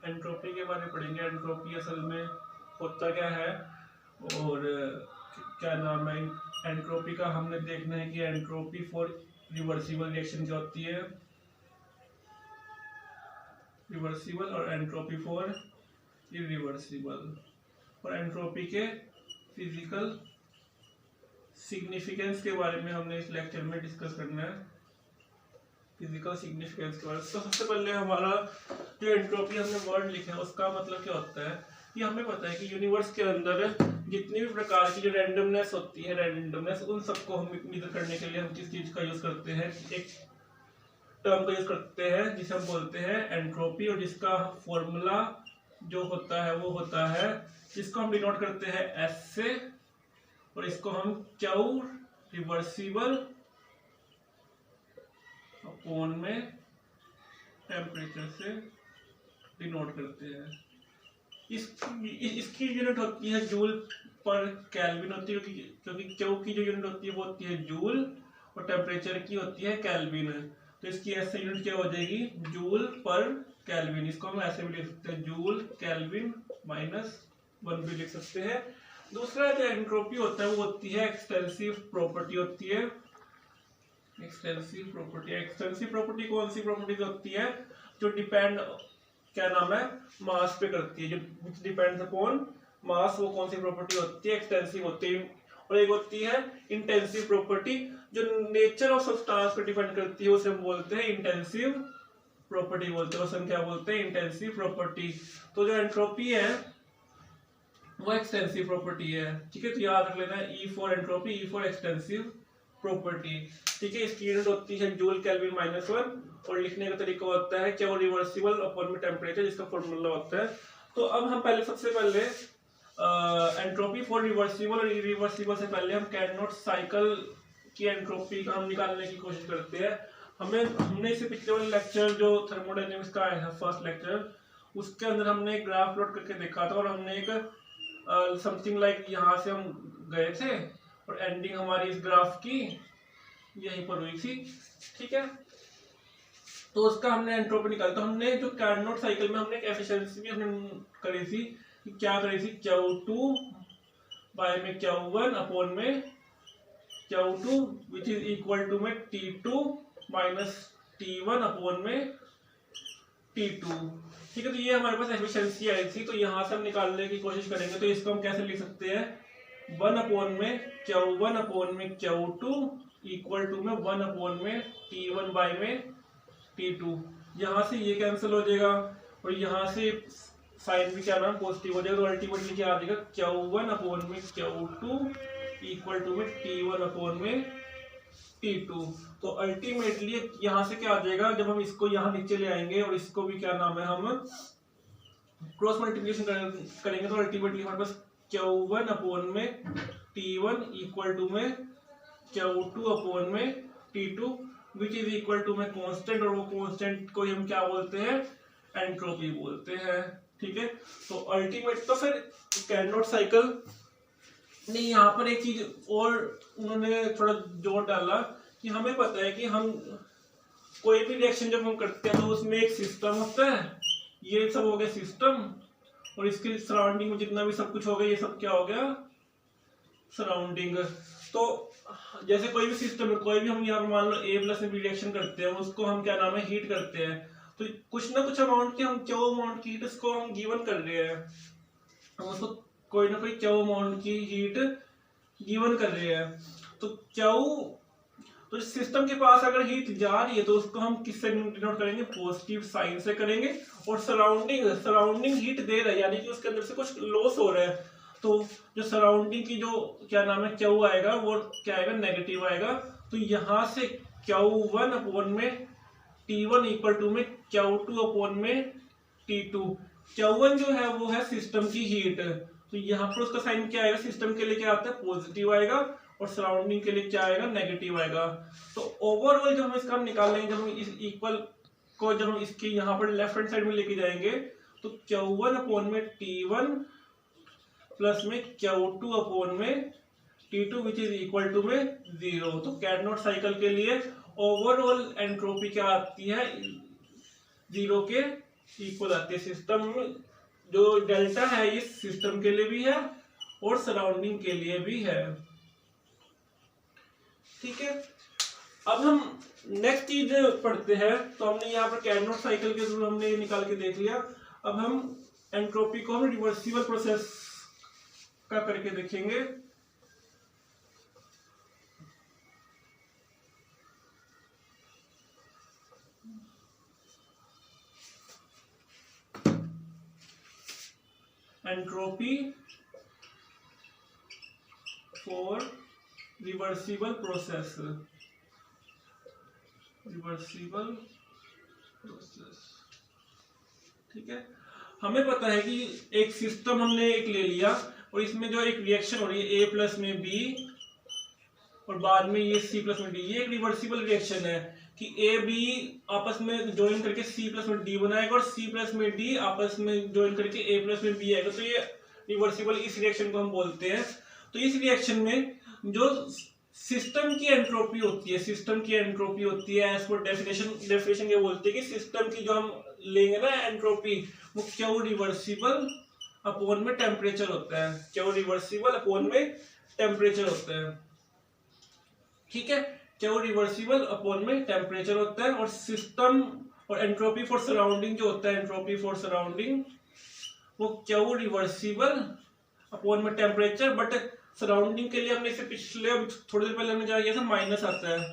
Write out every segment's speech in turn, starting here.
Entropy के बारे में पढ़ेंगे। एंट्रोपी असल में होता क्या है और क्या नाम है। एंट्रोपी का हमने देखना है कि एंट्रोपी फॉर रिवर्सिबल रिएक्शन क्या होती है, रिवर्सिबल, और एंट्रोपी फॉर इरिवर्सिबल, और एंट्रोपी के फिजिकल सिग्निफिकेंस के बारे में हमने इस लेक्चर में डिस्कस करना है, फिजिकल सिग्निफिकेंस के बारे में। तो सबसे पहले हमारा जो एंट्रोपी हमने वर्ड लिखा है उसका मतलब क्या होता है कि हमें पता है कि यूनिवर्स के अंदर जितनी भी प्रकार की जो रैंडमनेस होती है, रैंडमनेस, उन सबको हम मेजर करने के लिए हम किस चीज का यूज करते हैं, एक टर्म का यूज करते हैं जिसे हम बोलते हैं एंट्रोपी, और जिसका फॉर्मूला जो होता है वो होता है, जिसको हम डिनोट करते हैं एस से, और इसको हम क्यू रिवर्सिबल अपॉन में टेम्परेचर से डिनोट करते हैं। इसकी यूनिट होती है जूल पर केल्विन होती है, क्योंकि क्यू की जो यूनिट होती है वो होती है जूल और टेम्परेचर की होती है केल्विन। तो इसकी ऐसे यूनिट क्या हो जाएगी, जूल पर केल्विन। इसको हम ऐसे भी लिख सकते हैं, जूल केल्विन -1 भी लिख सकते हैं। दूसरा जो एंट्रोपी होता है वो होती है एक्सटेंसिव प्रॉपर्टी होती है। एक्सटेंसिव प्रॉपर्टी, एक्सटेंसिव प्रॉपर्टी कौन सी प्रॉपर्टीज होती है, जो डिपेंड क्या नाम है मास पे करती है, जो डिपेंड्स अपॉन मास, वो कौन सी प्रॉपर्टी होती है, एक्सटेंसिव होती है। और एक होती है इंटेंसिव प्रॉपर्टी, जो नेचर ऑफ सब्सटेंस पे डिपेंड करती है, उसे हम बोलते हैं इंटेंसिव प्रॉपर्टी बोलते हैं, उसे हम क्या बोलते हैं, इंटेंसिव प्रॉपर्टी। तो जो एंट्रोपी है वो एक्सटेंसिव प्रॉपर्टी है, ठीक है। तो याद रख लेना है, E for entropy, E for extensive property, ठीक है। इसकी यूनिट होती है जूल केल्विन -1, और लिखने का तरीका होता है क्या, रिवर्सिबल अपॉन में टेम्परेचर, जिसका फॉर्मूला होता है। तो अब हम सबसे पहले एंट्रोपी फॉर रिवर्सिबल और इरिवर्सिबल से पहले हम कैरनोट साइकिल की एंट्रोपी का हम निकालने की कोशिश करते हैं। हमने इसे पिछले वाले लेक्चर जो थर्मोडायनेमिक्स का आया था फर्स्ट लेक्चर, उसके अंदर हमने एक ग्राफ प्लॉट करके देखा था, और हमने एक समथिंग लाइक यहाँ से हम गए थे और एंडिंग हमारी इस ग्राफ की यहीं पर हुई थी, ठीक है। तो उसका हमने एंट्रोपी निकाला। तो हमने जो कार्नोट साइकिल में हमने एक एफिशिएंसी भी हमने करी थी, कि क्या करी थी, Q2 बाय में Q1 अपॉन में Q2 which is equal to में T2 माइनस T1 अपॉन में T2, ठीक है। तो ये हमारे पास एफिशिएंसी आई थी, तो यहाँ से हम निकालने की कोशिश करेंगे। तो इसको हम कैसे लिख सकते हैं, 1 अपॉन में Q1 अपॉन में Q2 इक्वल टू में 1 अपॉन में T1 बाय में T2। यहाँ से ये कैंसिल हो जाएगा और यहाँ से साइन भी क्या नाम पॉजिटिव हो जाएगा, तो अल्टीमेटली क्या आ जाएगा, Q1 अपॉन में Q2 इक्वल टू में T1 अपॉन में T2। तो अल्टीमेटली यहाँ से क्या आ जाएगा, जब हम इसको यहाँ नीचे ले आएंगे और इसको भी क्या नाम है हम क्रॉस मल्टीप्लिकेशन करेंगे, तो अल्टीमेटली हमारे पास Q1 अपॉन में T1 इक्वल टू में Q2 अपॉन में T2 which is equal to में कांस्टेंट, और वो कांस्टेंट को हम क्या बोलते हैं, एंट्रोपी बोलते हैं, ठीक है। तो अल्टीमेट तो फिर कार्नोट साइकिल नहीं, यहाँ पर एक चीज और उन्होंने थोड़ा जोर डाला कि हमें पता है कि हम कोई भी रिएक्शन जब हम करते हैं तो उसमें एक सिस्टम होता है, ये सब हो गया सिस्टम, और इसके सराउंडिंग में जितना भी सब कुछ हो गया ये सब क्या हो गया, सराउंडिंग। तो जैसे कोई भी सिस्टम में कोई भी हम यहाँ मान लो A+ में भी रिएक्शन करते हैं, उसको हम क्या नाम है हीट करते हैं, तो कुछ ना कुछ अमाउंट की हम क्यू अमाउंट की हीट उसको हम गिवन कर रहे हैं, हम उसको कोई ना कोई क्यू अमाउंट की हीट गिवन कर रहे हैं। तो क्यू, तो सिस्टम के पास अगर हीट जा रही है तो उसको हम किससे डिनोट करेंगे, पॉजिटिव साइन से करेंगे। और सराउंडिंग हीट दे रहा है, यानी कि उसके अंदर से कुछ लॉस हो रहा है, तो जो सराउंडिंग की जो क्या नाम है क्यू आएगा वो क्या आएगा, नेगेटिव आएगा। तो यहाँ से Q1 अपॉन में T1 इक्वल टू में Q2 अपॉन में T2। Q1 जो है वो है सिस्टम की हीट, तो यहाँ पर उसका साइन क्या आएगा, सिस्टम के लिए क्या आता है, पॉजिटिव आएगा, और सराउंडिंग के लिए क्या आएगा, नेगेटिव आएगा। तो ओवरऑल जब हम इसका निकालेंगे, जब हम इस इक्वल को जब हम इसके यहाँ पर लेफ्ट हैंड साइड में लेके जाएंगे, तो Q1 अपॉन में T1 प्लस में Q2 अपॉन में T2 which is equal to में 0। तो कार्नोट साइकिल के लिए ओवरऑल एंट्रोपी क्या आती है, 0 के इक्वल आती है। सिस्टम जो डेल्टा है ये सिस्टम के लिए भी है और सराउंडिंग के लिए भी है। ठीक है, अब हम नेक्स्ट चीज पढ़ते हैं। तो हमने यहाँ पर कैरनोट साइकिल के थ्रू हमने ये निकाल के देख लिया। अब हम एंट्रोपी को हम रिवर्सिबल प्रोसेस का करके देखेंगे। Entropy for reversible process, reversible process. ठीक है, हमें पता है कि एक सिस्टम हमने एक ले लिया और इसमें जो एक रिएक्शन हो रही है A प्लस में B और बाद में ये C प्लस में D, ये एक रिवर्सिबल रिएक्शन है कि A B आपस में ज्वाइन करके C प्लस में D बनाएगा और C प्लस में D आपस में ज्वाइन करके A प्लस में B आएगा। तो ये रिवर्सिबल, इस रिएक्शन को हम बोलते हैं। तो इस रिएक्शन में जो सिस्टम की एंट्रोपी होती है, सिस्टम की एंट्रोपी होती है एज पर डेफिनेशन ये बोलते हैं कि सिस्टम की जो हम लेंगे ना एंट्रोपी, वो क्यू रिवर्सिबल अपॉन में टेम्परेचर होता है। क्यू रिवर्सिबल अपॉन में टेम्परेचर होता है। ठीक है, क्यू रिवर्सिबल अपॉन में टेम्परेचर होता है। और सिस्टम और एंट्रोपी फॉर सराउंडिंग जो होता है, एंट्रोपी फॉर सराउंडिंग वो क्यू रिवर्सिबल अपॉन में टेम्परेचर। बट सराउंडिंग के लिए हमने इसे पिछले थोड़ी देर पहले हमने जहाँ किया था माइनस आता है,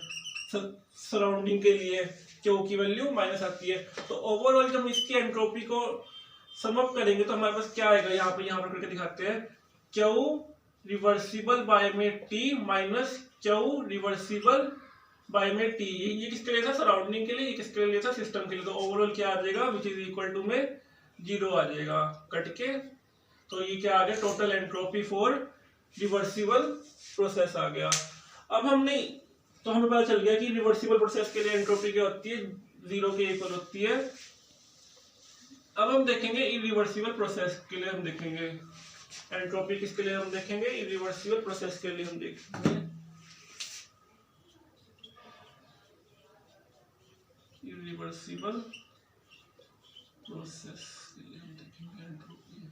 सराउंडिंग के लिए क्यू की वैल्यू माइनस आती है। तो ओवरऑल जब हम इसकी एंट्रोपी को सम अप करेंगे तो हमारे पास क्या आएगा, यहाँ पर करके दिखाते हैं। क्यू रिवर्सिबल बाय में T minus Q reversible by में टी। ये किसके लिए था, सराउंडिंग के लिए, ये किसके लिए था, सिस्टम के लिए। तो ओवरऑल क्या आ जाएगा, विच इज इक्वल टू में 0 आ जाएगा कट के। तो ये क्या आ गया, total entropy for reversible process आ गया। अब हमने तो हमें पता चल गया कि रिवर्सिबल प्रोसेस के लिए एंट्रोपी क्या होती है, 0 के इक्वल होती है। अब हम देखेंगे इरिवर्सिबल प्रोसेस के लिए, हम देखेंगे एंट्रोपी किसके लिए हम देखेंगे, इरिवर्सिबल प्रोसेस के लिए हम देखेंगे। इरिवर्सिबल प्रोसेस के लिए हम देखेंगे एंट्रोपी।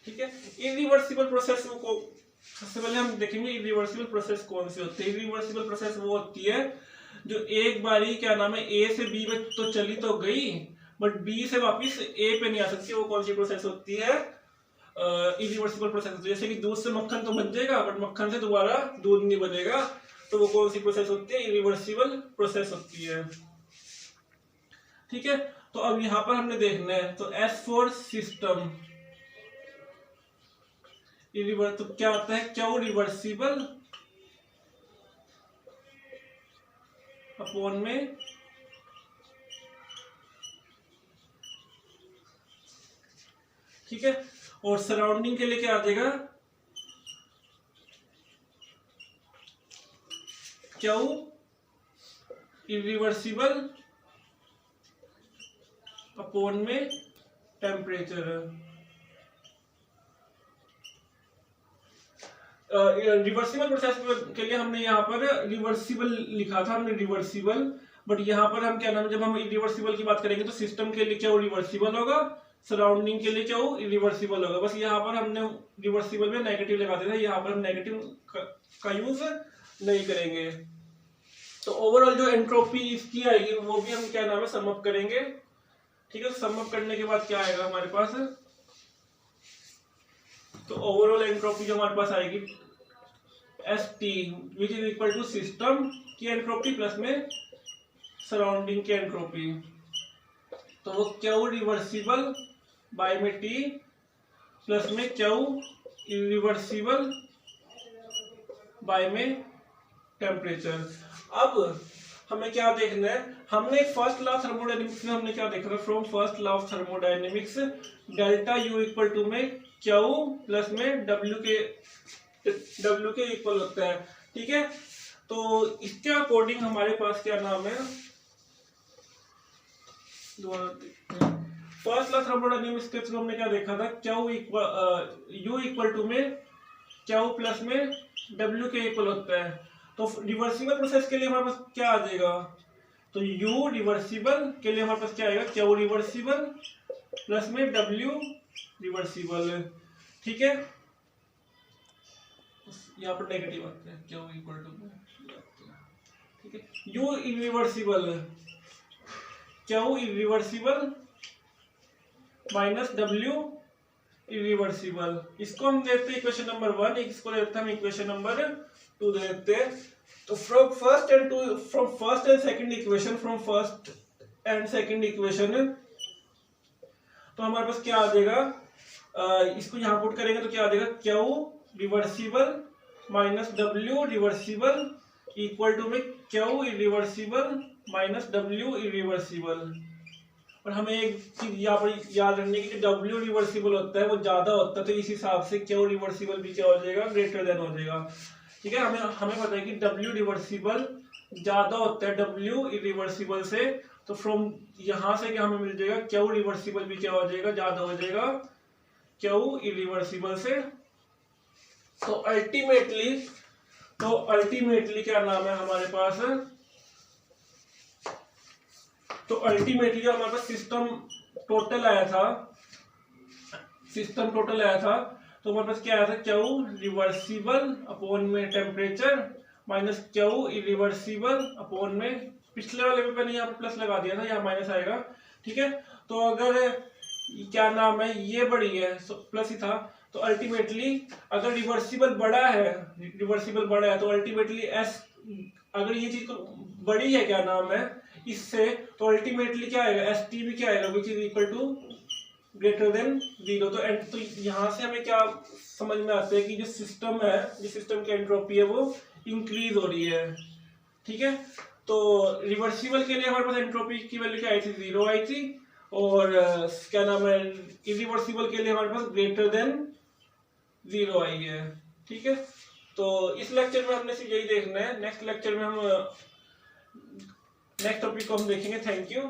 ठीक है, इरिवर्सिबल प्रोसेस को सबसे पहले हम देखेंगे इरिवर्सिबल प्रोसेस कौन सी होती है। इरिवर्सिबल प्रोसेस वो होती है जो एक बारी क्या नाम है ए से बी में तो चली तो गई बट बी से वापस ए पे नहीं आ सकती। वो कौन सी प्रोसेस होती है, इरिवर्सिबल प्रोसेस। जैसे कि दूध से मक्खन तो बन जाएगा बट मक्खन से दोबारा दूध नहीं बनेगा, तो वो कौन सी प्रोसेस होती है, इरिवर्सिबल प्रोसेस होती है। ठीक है, तो अब यहाँ पर हमने देखना है, तो एस फॉर सिस्टम, तो क्या होता है, क्यू रिवर्सिबल अपॉन में ठीक है। और सराउंडिंग के लिए क्या आ जाएगा, क्यू इरिवर्सिबल अपॉन में टेम्परेचर। रिवर्सिबल प्रोसेस के लिए हमने यहाँ पर रिवर्सिबल लिखा था, हमने रिवर्सिबल, बट यहाँ पर हम क्या नाम, जब हम इरिवर्सिबल की बात करेंगे तो सिस्टम के लिए क्या रिवर्सिबल होगा, सराउंडिंग के लिए क्या इरिवर्सिबल होगा। बस यहाँ पर हमने रिवर्सिबल में नेगेटिव लगाते थे, यहाँ पर हम नेगेटिव का यूज नहीं करेंगे। तो ओवरऑल जो एंट्रोपी इसकी आएगी वो भी हम क्या नाम है सम अप करेंगे। ठीक है, सम अप करने के बाद क्या आएगा हमारे पास, तो ओवरऑल एंट्रोपी जो हमारे पास आएगी ST which is equal to system की एंट्रोपी प्लस में सराउंडिंग की एंट्रोपी। तो वो क्यू रिवर्सिबल बाय में T प्लस में क्यू इरिवर्सिबल बाय में टेम्परेचर। अब हमें क्या देखना है, हमने फर्स्ट लॉ थर्मोडायनेमिक्स में हमने क्या देखा था, from first law of thermodynamics delta U equal to में क्यू प्लस में W के इक्वल होता है। ठीक है, तो इसके अकॉर्डिंग हमारे पास क्या नाम है, फर्स्ट लॉ थर्मोडायनेमिक्स के थ्रू हमने क्या देखा था, क्यू U इक्वल टू में क्यू प्लस में W के इक्वल होता है। तो रिवर्सिबल प्रोसेस के लिए हमारे पास क्या आ जाएगा, तो U रिवर्सिबल के लिए हमारे पास क्या आएगा, Q रिवर्सिबल प्लस में W रिवर्सिबल। ठीक है, यहाँ पर नेगेटिव आते हैं, Q इक्वल टू, ठीक है, U irreversible, Q irreversible minus W irreversible. इसको हम देते हैं इक्वेशन नंबर 1, इसको देते हैं हम इक्वेशन नंबर 2 देते हैं। तो from first and second equation, तो हमारे पास क्या आ जाएगा, इसको यहाँ पुट करेंगे तो क्या आ जाएगा, Q reversible minus W reversible equal to में Q irreversible minus W irreversible. और हमें एक चीज यहाँ पर याद रखने की, जो W रिवर्सिबल होता है वो ज्यादा होता है, तो इस हिसाब से Q रिवर्सिबल भी क्या हो जाएगा, ग्रेटर देन हो जाएगा। ठीक है, हमें पता है कि W रिवर्सिबल ज्यादा होता है W इरिवर्सिबल से, तो फ्रॉम यहाँ से क्या हमें मिल जाएगा, Q रिवर्सिबल भी क्या हो जाएगा, ज्यादा हो जाएगा Q इरिवर्सिबल से। तो अल्टीमेटली क्या नाम है हमारे पास, तो अल्टीमेटली हमारे पास सिस्टम टोटल आया था, तो हमारे पास क्या आया था, Q रिवर्सिबल अपॉन में temperature minus Q irreversible upon में, पिछले वाले में मैंने यहाँ पर प्लस लगा दिया था, यहाँ माइनस आएगा। ठीक है, तो अगर क्या नाम है ये बड़ी है तो प्लस ही था, तो अल्टीमेटली अगर रिवर्सिबल बड़ा है तो अल्टीमेटली एस, अगर ये चीज बड़ी है क्या नाम है इससे, तो अल्टीमेटली क्या आएगा, एस टी भी क्या आएगा, which is equal to greater than 0। तो यहाँ से हमें क्या समझ में आता है कि जो सिस्टम की एंट्रोपी है वो इंक्रीज हो रही है। ठीक है, तो रिवर्सिबल के लिए हमारे पास एंट्रोपी की वैल्यू क्या आई थी, 0 आई थी, और क्या नाम है इरिवर्सिबल के लिए हमारे पास ग्रेटर देन 0 आई है। ठीक है, तो इस लेक्चर में हमने सिर्फ यही देखना है, नेक्स्ट लेक्चर में हम नेक्स्ट टॉपिक को हम देखेंगे। Thank you.